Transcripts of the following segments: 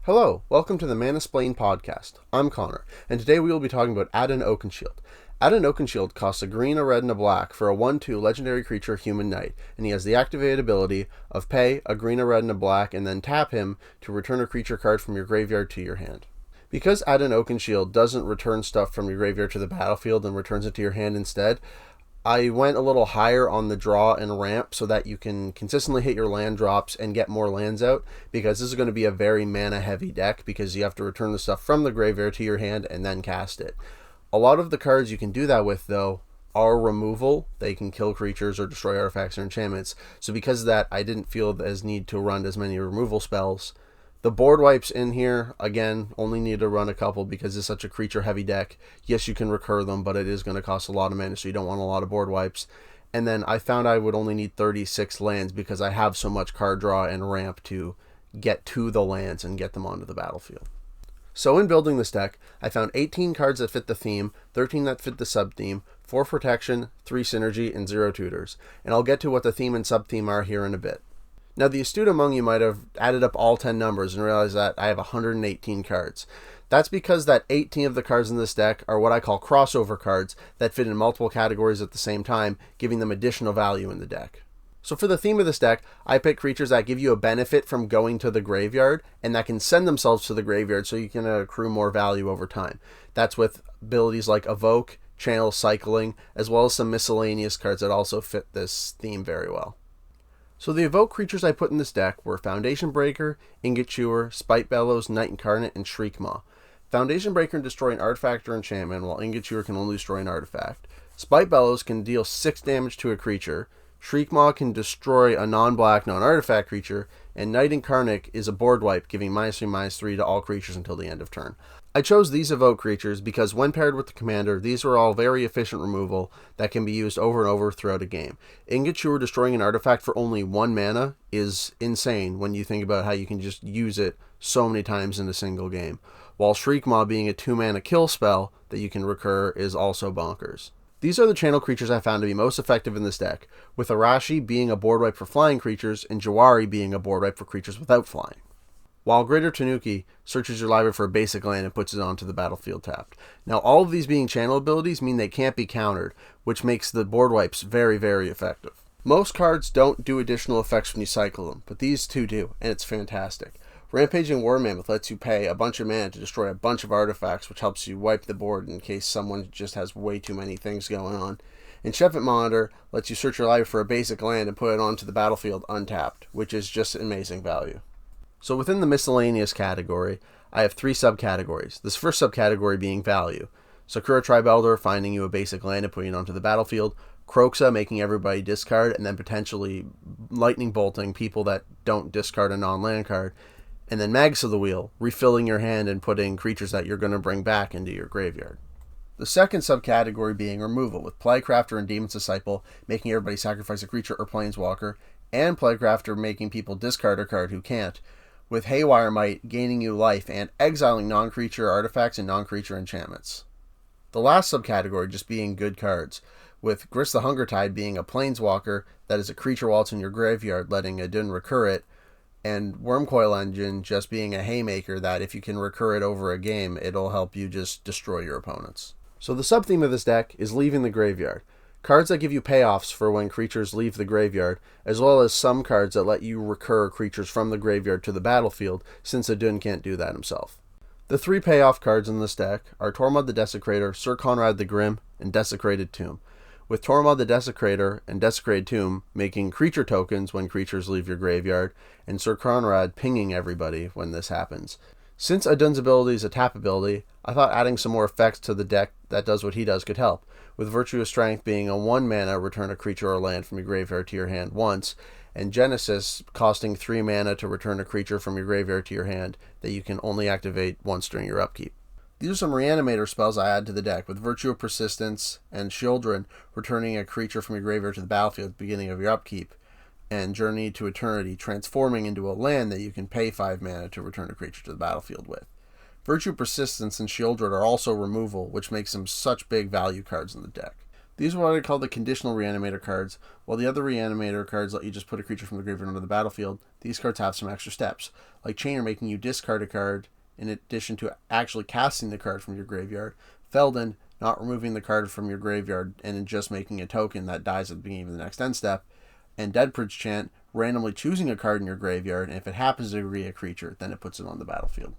Hello, welcome to the Manasplained podcast. I'm Connor, and today we will be talking about Adun Oakenshield. Adun Oakenshield costs a green, a red, and a black for a 1/2 legendary creature human knight, and he has the activated ability of pay a green, a red, and a black, and then tap him to return a creature card from your graveyard to your hand. Because Adun Oakenshield doesn't return stuff from your graveyard to the battlefield and returns it to your hand instead, I went a little higher on the draw and ramp so that you can consistently hit your land drops and get more lands out, because this is going to be a very mana heavy deck because you have to return the stuff from the graveyard to your hand and then cast it. A lot of the cards you can do that with, though, are removal. They can kill creatures or destroy artifacts or enchantments, so because of that I didn't feel as need to run as many removal spells. The board wipes in here, again, only need to run a couple because it's such a creature heavy deck. Yes, you can recur them, but it is going to cost a lot of mana, so you don't want a lot of board wipes. And then I found I would only need 36 lands because I have so much card draw and ramp to get to the lands and get them onto the battlefield. So in building this deck, I found 18 cards that fit the theme, 13 that fit the sub-theme, 4 protection, 3 synergy, and 0 tutors. And I'll get to what the theme and sub-theme are here in a bit. Now, the astute among you might have added up all 10 numbers and realized that I have 118 cards. That's because that 18 of the cards in this deck are what I call crossover cards that fit in multiple categories at the same time, giving them additional value in the deck. So for the theme of this deck, I picked creatures that give you a benefit from going to the graveyard and that can send themselves to the graveyard so you can accrue more value over time. That's with abilities like Evoke, Channel Cycling, as well as some miscellaneous cards that also fit this theme very well. So the Evoke creatures I put in this deck were Foundation Breaker, Ingot Chewer, Spite Bellows, Knight Incarnate, and Shriekmaw. Foundation Breaker can destroy an artifact or enchantment, while Ingot Chewer can only destroy an artifact. Spite Bellows can deal 6 damage to a creature, Shriekmaw can destroy a non-black, non-artifact creature, and Knight Incarnate is a board wipe, giving -3/-3 to all creatures until the end of turn. I chose these Evoke creatures because when paired with the commander, these are all very efficient removal that can be used over and over throughout a game. Ingot Chewer destroying an artifact for only 1 mana is insane when you think about how you can just use it so many times in a single game, while Shriekmaw being a 2 mana kill spell that you can recur is also bonkers. These are the channel creatures I found to be most effective in this deck, with Arashi being a board wipe for flying creatures and Jawari being a board wipe for creatures without flying. While Greater Tanuki searches your library for a basic land and puts it onto the battlefield tapped. Now, all of these being channel abilities mean they can't be countered, which makes the board wipes very, very effective. Most cards don't do additional effects when you cycle them, but these two do, and it's fantastic. Rampaging War Mammoth lets you pay a bunch of mana to destroy a bunch of artifacts, which helps you wipe the board in case someone just has way too many things going on. And Shephet Monitor lets you search your library for a basic land and put it onto the battlefield untapped, which is just amazing value. So within the miscellaneous category, I have 3 subcategories. This first subcategory being value. Sakura Tribe Elder finding you a basic land and putting it onto the battlefield. Kroxa making everybody discard and then potentially lightning bolting people that don't discard a non-land card. And then Magus of the Wheel, refilling your hand and putting creatures that you're going to bring back into your graveyard. The second subcategory being removal, with Plaguecrafter and Demon's Disciple making everybody sacrifice a creature or planeswalker, and Plaguecrafter making people discard a card who can't, with Haywire Might gaining you life and exiling non-creature artifacts and non-creature enchantments. The last subcategory just being good cards, with Grist the Hungertide being a planeswalker that is a creature while it's in your graveyard, letting Adun recur it, and Wormcoil Engine just being a haymaker that if you can recur it over a game, it'll help you just destroy your opponents. So the sub-theme of this deck is leaving the graveyard. Cards that give you payoffs for when creatures leave the graveyard, as well as some cards that let you recur creatures from the graveyard to the battlefield, since Adun can't do that himself. The 3 payoff cards in this deck are Tormod the Desecrator, Sir Conrad the Grim, and Desecrated Tomb, with Tormod the Desecrator and Desecrated Tomb making creature tokens when creatures leave your graveyard, and Sir Conrad pinging everybody when this happens. Since Adun's ability is a tap ability, I thought adding some more effects to the deck that does what he does could help, with Virtuous Strength being a 1 mana return a creature or land from your graveyard to your hand once, and Genesis costing 3 mana to return a creature from your graveyard to your hand that you can only activate once during your upkeep. These are some Reanimator spells I add to the deck, with Virtue of Persistence and Children returning a creature from your graveyard to the battlefield at the beginning of your upkeep, and Journey to Eternity transforming into a land that you can pay 5 mana to return a creature to the battlefield with. Virtue Persistence and Shieldred are also removal, which makes them such big value cards in the deck. These are what I call the conditional reanimator cards. While the other reanimator cards let you just put a creature from the graveyard onto the battlefield, these cards have some extra steps, like Chainer making you discard a card in addition to actually casting the card from your graveyard, Feldon not removing the card from your graveyard and just making a token that dies at the beginning of the next end step, and Deadbridge Chant randomly choosing a card in your graveyard, and if it happens to be a creature, then it puts it on the battlefield.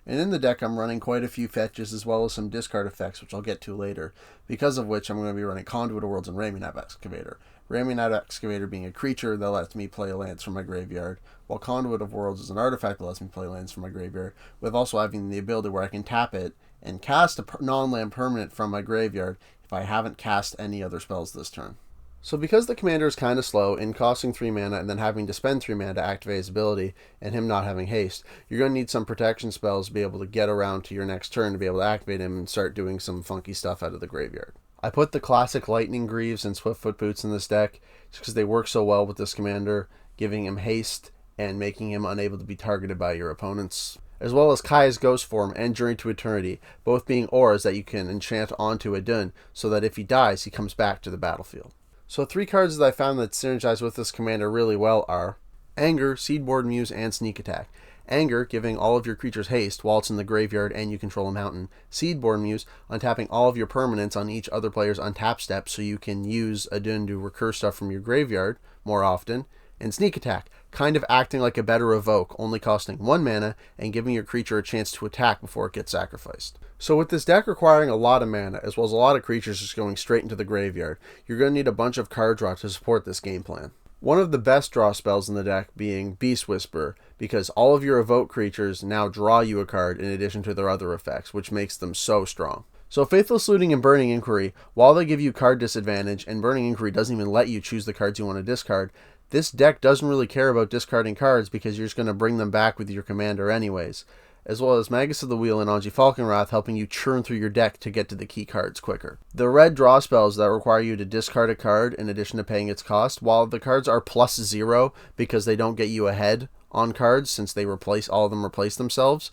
And in the deck, I'm running quite a few fetches as well as some discard effects, which I'll get to later, because of which I'm going to be running Conduit of Worlds and Ramunap Excavator. Ramunap Excavator being a creature that lets me play lands from my graveyard, while Conduit of Worlds is an artifact that lets me play lands from my graveyard, with also having the ability where I can tap it and cast a non-land permanent from my graveyard if I haven't cast any other spells this turn. So because the commander is kind of slow in costing 3 mana and then having to spend 3 mana to activate his ability, and him not having haste, you're going to need some protection spells to be able to get around to your next turn to be able to activate him and start doing some funky stuff out of the graveyard. I put the classic Lightning Greaves and Swiftfoot Boots in this deck just because they work so well with this commander, giving him haste and making him unable to be targeted by your opponents, as well as Kaya's Ghost Form and Journey to Eternity, both being auras that you can enchant onto Adun so that if he dies, he comes back to the battlefield. So 3 cards that I found that synergize with this commander really well are Anger, Seedborn Muse, and Sneak Attack. Anger, giving all of your creatures haste while it's in the graveyard and you control a mountain. Seedborn Muse, untapping all of your permanents on each other player's untap step so you can use Adun to recur stuff from your graveyard more often. And Sneak Attack, kind of acting like a better Evoke, only costing 1 mana and giving your creature a chance to attack before it gets sacrificed. So with this deck requiring a lot of mana, as well as a lot of creatures just going straight into the graveyard, you're going to need a bunch of card draw to support this game plan. One of the best draw spells in the deck being Beast Whisperer, because all of your Evoke creatures now draw you a card in addition to their other effects, which makes them so strong. So Faithless Looting and Burning Inquiry, while they give you card disadvantage, and Burning Inquiry doesn't even let you choose the cards you want to discard, this deck doesn't really care about discarding cards because you're just going to bring them back with your commander anyways, as well as Magus of the Wheel and Anji Falconwrath helping you churn through your deck to get to the key cards quicker. The red draw spells that require you to discard a card in addition to paying its cost, while the cards are +0 because they don't get you ahead on cards since they all of them replace themselves,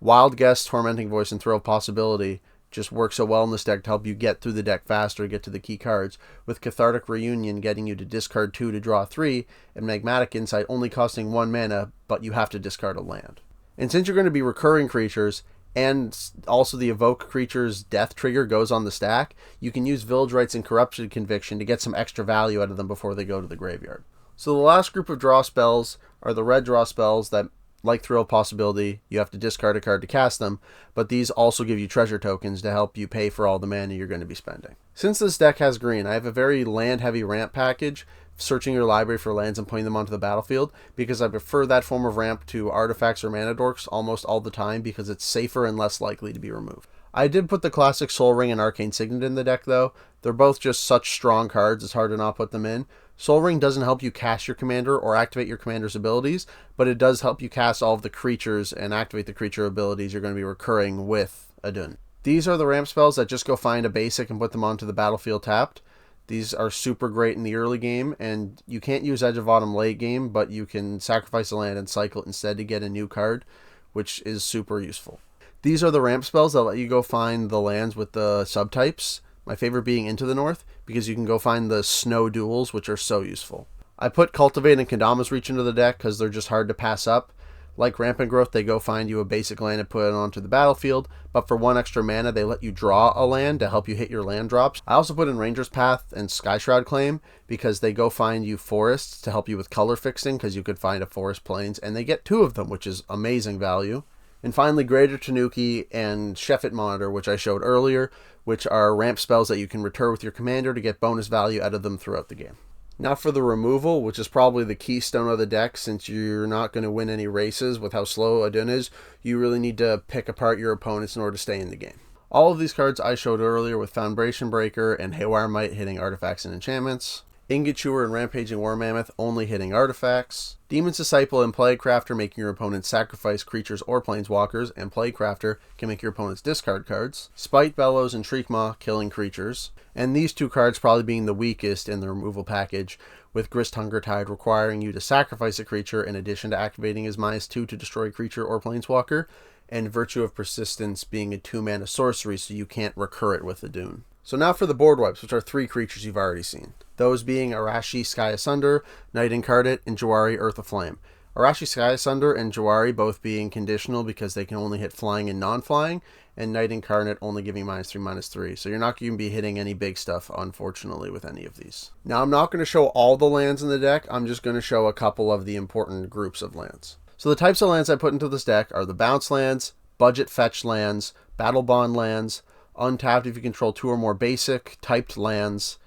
Wild Guess, Tormenting Voice, and Thrill of Possibility just work so well in this deck to help you get through the deck faster to get to the key cards, with Cathartic Reunion getting you to discard 2 to draw 3, and Magmatic Insight only costing 1 mana, but you have to discard a land. And since you're going to be recurring creatures, and also the Evoke creature's death trigger goes on the stack, you can use Village Rites and Corruption Conviction to get some extra value out of them before they go to the graveyard. So the last group of draw spells are the red draw spells that, like Thrill of Possibility, you have to discard a card to cast them, but these also give you treasure tokens to help you pay for all the mana you're going to be spending. Since this deck has green, I have a very land-heavy ramp package, searching your library for lands and putting them onto the battlefield, because I prefer that form of ramp to artifacts or mana dorks almost all the time because it's safer and less likely to be removed. I did put the classic Soul Ring and Arcane Signet in the deck though. They're both just such strong cards, it's hard to not put them in. Soul Ring doesn't help you cast your commander or activate your commander's abilities, but it does help you cast all of the creatures and activate the creature abilities you're going to be recurring with Adun. These are the ramp spells that just go find a basic and put them onto the battlefield tapped. These are super great in the early game, and you can't use Edge of Autumn late game, but you can sacrifice a land and cycle it instead to get a new card, which is super useful. These are the ramp spells that let you go find the lands with the subtypes. My favorite being Into the North, because you can go find the snow duels, which are so useful. I put Cultivate and Kendama's Reach into the deck because they're just hard to pass up. Like Rampant Growth, they go find you a basic land and put it onto the battlefield, but for 1 extra mana, they let you draw a land to help you hit your land drops. I also put in Ranger's Path and Skyshroud Claim because they go find you forests to help you with color fixing because you could find a forest plains, and they get 2 of them, which is amazing value. And finally, Greater Tanuki and Sheffit Monitor, which I showed earlier, which are ramp spells that you can return with your commander to get bonus value out of them throughout the game. Now for the removal, which is probably the keystone of the deck, since you're not going to win any races with how slow Adun is, you really need to pick apart your opponents in order to stay in the game. All of these cards I showed earlier with Foundation Breaker and Haywire Might hitting artifacts and enchantments, Ingot Chewer and Rampaging War Mammoth only hitting artifacts, Demon's Disciple and Plaguecrafter making your opponents sacrifice creatures or planeswalkers, and Plaguecrafter can make your opponents discard cards, Spite Bellows and Shriekmaw killing creatures, and these 2 cards probably being the weakest in the removal package, with Grist Hungertide requiring you to sacrifice a creature in addition to activating his -2 to destroy a creature or planeswalker, and Virtue of Persistence being a 2-mana sorcery so you can't recur it with Adun. So now for the board wipes, which are 3 creatures you've already seen. Those being Arashi Sky Asunder, Night Incarnate, and Jawari Earth Aflame. Arashi Sky Asunder and Jawari both being conditional because they can only hit flying and non-flying, and Night Incarnate only giving -3/-3. So you're not going to be hitting any big stuff, unfortunately, with any of these. Now I'm not going to show all the lands in the deck, I'm just going to show a couple of the important groups of lands. So the types of lands I put into this deck are the bounce lands, budget fetch lands, battle bond lands, untapped if you control 2 or more basic, typed lands,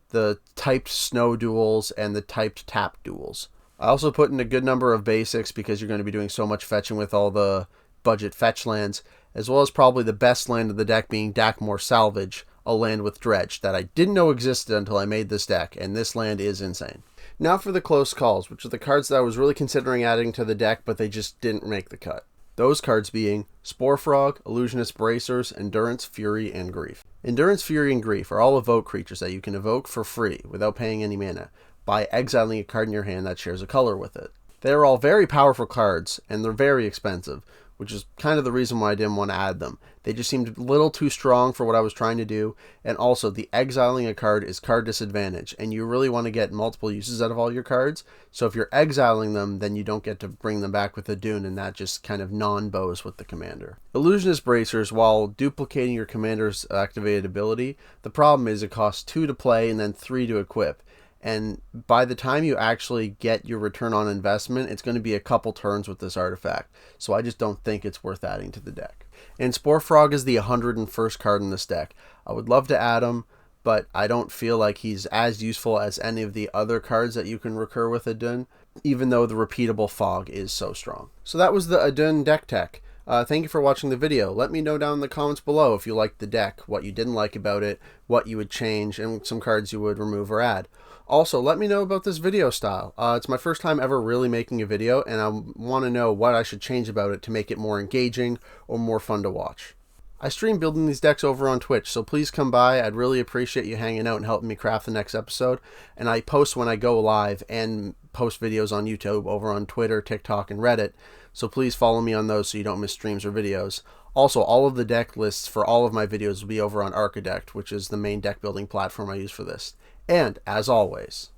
the typed snow duels, and the typed tap duels. I also put in a good number of basics because you're going to be doing so much fetching with all the budget fetch lands, as well as probably the best land of the deck being Dakmor Salvage, a land with dredge that I didn't know existed until I made this deck, and this land is insane. Now for the close calls, which are the cards that I was really considering adding to the deck, but they just didn't make the cut. Those cards being Spore Frog, Illusionist Bracers, Endurance, Fury, and Grief. Endurance, Fury, and Grief are all evoke creatures that you can evoke for free without paying any mana by exiling a card in your hand that shares a color with it. They are all very powerful cards, and they're very expensive, which is kind of the reason why I didn't want to add them. They just seemed a little too strong for what I was trying to do, and also the exiling a card is card disadvantage, and you really want to get multiple uses out of all your cards, so if you're exiling them, then you don't get to bring them back with Adun, and that just kind of non-bows with the commander. Illusionist Bracers, while duplicating your commander's activated ability, the problem is it costs 2 to play and then 3 to equip. And by the time you actually get your return on investment, it's going to be a couple turns with this artifact. So I just don't think it's worth adding to the deck. And Spore Frog is the 101st card in this deck. I would love to add him, but I don't feel like he's as useful as any of the other cards that you can recur with Adun, even though the repeatable fog is so strong. So that was the Adun deck tech. Thank you for watching the video. Let me know down in the comments below if you liked the deck, what you didn't like about it, what you would change, and some cards you would remove or add. Also, let me know about this video style. It's my first time ever really making a video, and I want to know what I should change about it to make it more engaging or more fun to watch. I stream building these decks over on Twitch, so please come by. I'd really appreciate you hanging out and helping me craft the next episode. And I post when I go live and post videos on YouTube, over on Twitter, TikTok, and Reddit. So please follow me on those so you don't miss streams or videos. Also, all of the deck lists for all of my videos will be over on Archidect, which is the main deck building platform I use for this. And, as always,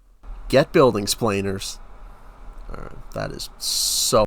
get building, splainers. That is so